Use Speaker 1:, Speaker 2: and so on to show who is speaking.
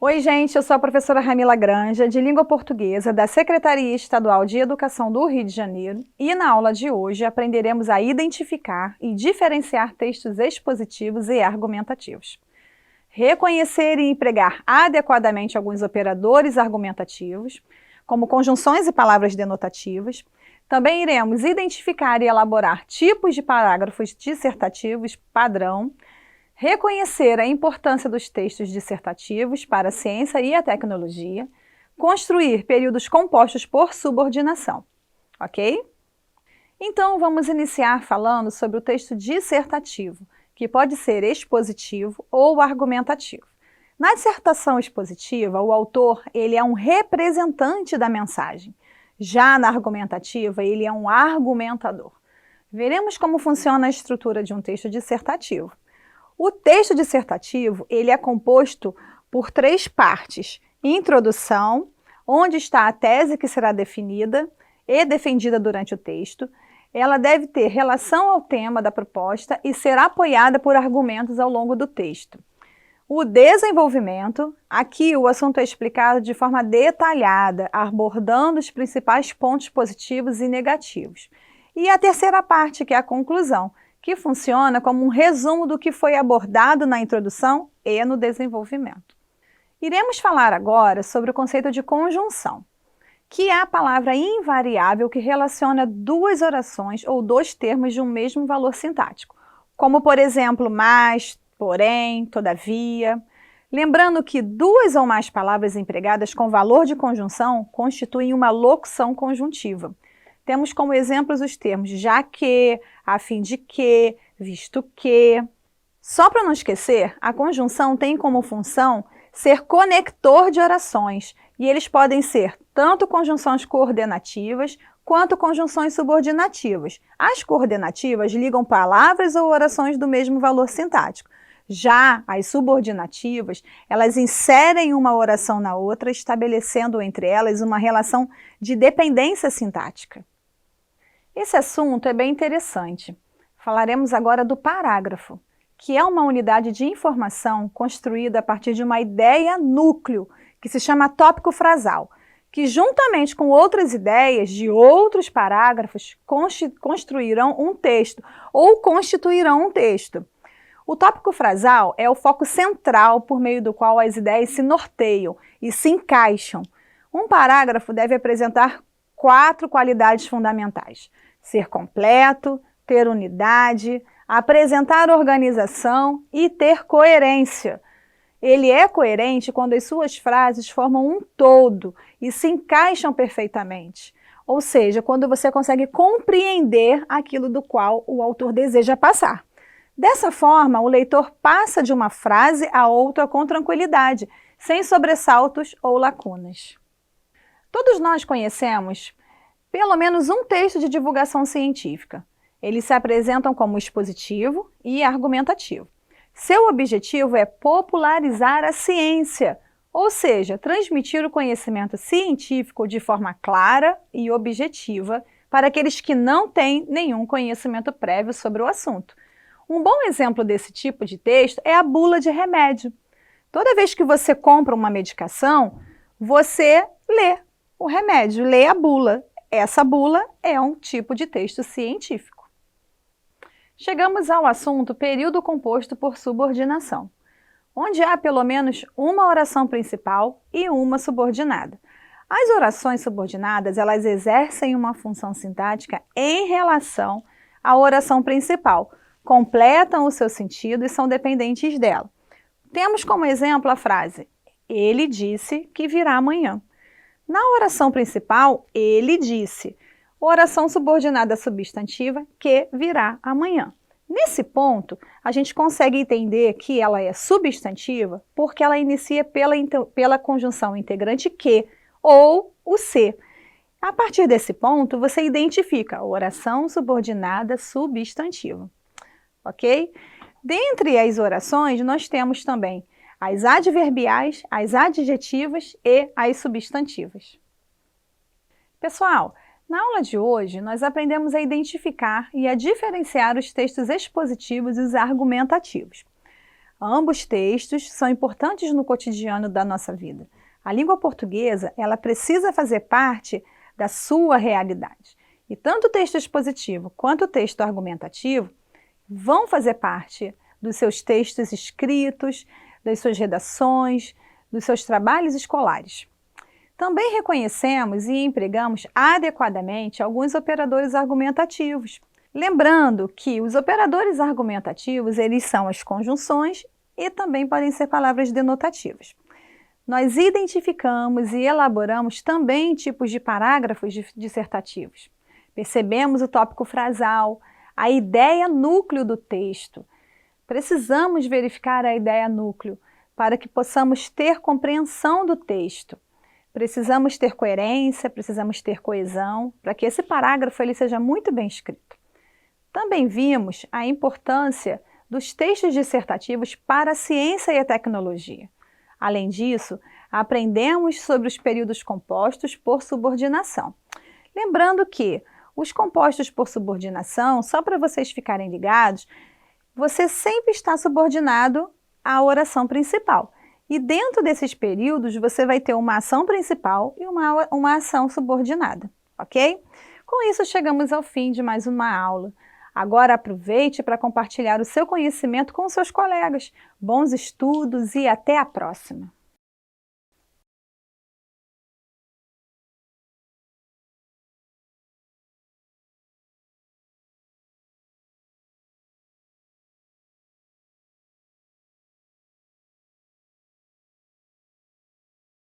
Speaker 1: Oi, gente, eu sou a professora Ramila Granja, de Língua Portuguesa, da Secretaria Estadual de Educação do Rio de Janeiro, e na aula de hoje aprenderemos a identificar e diferenciar textos expositivos e argumentativos. Reconhecer e empregar adequadamente alguns operadores argumentativos, como conjunções e palavras denotativas. Também iremos identificar e elaborar tipos de parágrafos dissertativos padrão, reconhecer a importância dos textos dissertativos para a ciência e a tecnologia, construir períodos compostos por subordinação, ok? Então, vamos iniciar falando sobre o texto dissertativo, que pode ser expositivo ou argumentativo. Na dissertação expositiva, o autor ele é um representante da mensagem. Já na argumentativa, ele é um argumentador. Veremos como funciona a estrutura de um texto dissertativo. O texto dissertativo ele é composto por 3 partes: introdução, onde está a tese que será definida e defendida durante o texto. Ela deve ter relação ao tema da proposta e ser apoiada por argumentos ao longo do texto. O desenvolvimento, aqui o assunto é explicado de forma detalhada, abordando os principais pontos positivos e negativos. E a terceira parte, que é a conclusão, que funciona como um resumo do que foi abordado na introdução e no desenvolvimento. Iremos falar agora sobre o conceito de conjunção, que é a palavra invariável que relaciona 2 orações ou 2 termos de um mesmo valor sintático, como por exemplo, mas, porém, todavia. Lembrando que 2 ou mais palavras empregadas com valor de conjunção constituem uma locução conjuntiva. Temos como exemplos os termos já que, a fim de que, visto que. Só para não esquecer, a conjunção tem como função ser conector de orações, e eles podem ser tanto conjunções coordenativas quanto conjunções subordinativas. As coordenativas ligam palavras ou orações do mesmo valor sintático. Já as subordinativas, elas inserem uma oração na outra, estabelecendo entre elas uma relação de dependência sintática. Esse assunto é bem interessante. Falaremos agora do parágrafo, que é uma unidade de informação construída a partir de uma ideia núcleo, que se chama tópico frasal, que juntamente com outras ideias de outros parágrafos construirão um texto ou constituirão um texto. O tópico frasal é o foco central por meio do qual as ideias se norteiam e se encaixam. Um parágrafo deve apresentar 4 qualidades fundamentais: ser completo, ter unidade, apresentar organização e ter coerência. Ele é coerente quando as suas frases formam um todo e se encaixam perfeitamente. Ou seja, quando você consegue compreender aquilo do qual o autor deseja passar. Dessa forma, o leitor passa de uma frase a outra com tranquilidade, sem sobressaltos ou lacunas. Todos nós conhecemos pelo menos um texto de divulgação científica. Eles se apresentam como expositivo e argumentativo. Seu objetivo é popularizar a ciência, ou seja, transmitir o conhecimento científico de forma clara e objetiva para aqueles que não têm nenhum conhecimento prévio sobre o assunto. Um bom exemplo desse tipo de texto é a bula de remédio. Toda vez que você compra uma medicação, você lê o remédio, lê a bula. Essa bula é um tipo de texto científico. Chegamos ao assunto período composto por subordinação, onde há pelo menos uma oração principal e uma subordinada. As orações subordinadas, elas exercem uma função sintática em relação à oração principal, completam o seu sentido e são dependentes dela. Temos como exemplo a frase: ele disse que virá amanhã. Na oração principal, ele disse. Oração subordinada substantiva, que virá amanhã. Nesse ponto, a gente consegue entender que ela é substantiva porque ela inicia pela conjunção integrante que ou o se. A partir desse ponto, você identifica a oração subordinada substantiva. Ok? Dentre as orações, nós temos também as adverbiais, as adjetivas e as substantivas. Pessoal, na aula de hoje, nós aprendemos a identificar e a diferenciar os textos expositivos e os argumentativos. Ambos textos são importantes no cotidiano da nossa vida. A língua portuguesa, ela precisa fazer parte da sua realidade. E tanto o texto expositivo quanto o texto argumentativo vão fazer parte dos seus textos escritos, das suas redações, dos seus trabalhos escolares. Também reconhecemos e empregamos adequadamente alguns operadores argumentativos. Lembrando que os operadores argumentativos, eles são as conjunções e também podem ser palavras denotativas. Nós identificamos e elaboramos também tipos de parágrafos dissertativos. Percebemos o tópico frasal, a ideia núcleo do texto. Precisamos verificar a ideia núcleo para que possamos ter compreensão do texto. Precisamos ter coerência, precisamos ter coesão, para que esse parágrafo ele seja muito bem escrito. Também vimos a importância dos textos dissertativos para a ciência e a tecnologia. Além disso, aprendemos sobre os períodos compostos por subordinação. Lembrando que os compostos por subordinação, só para vocês ficarem ligados, você sempre está subordinado à oração principal. E dentro desses períodos, você vai ter uma ação principal e uma ação subordinada, ok? Com isso, chegamos ao fim de mais uma aula. Agora aproveite para compartilhar o seu conhecimento com seus colegas. Bons estudos e até a próxima!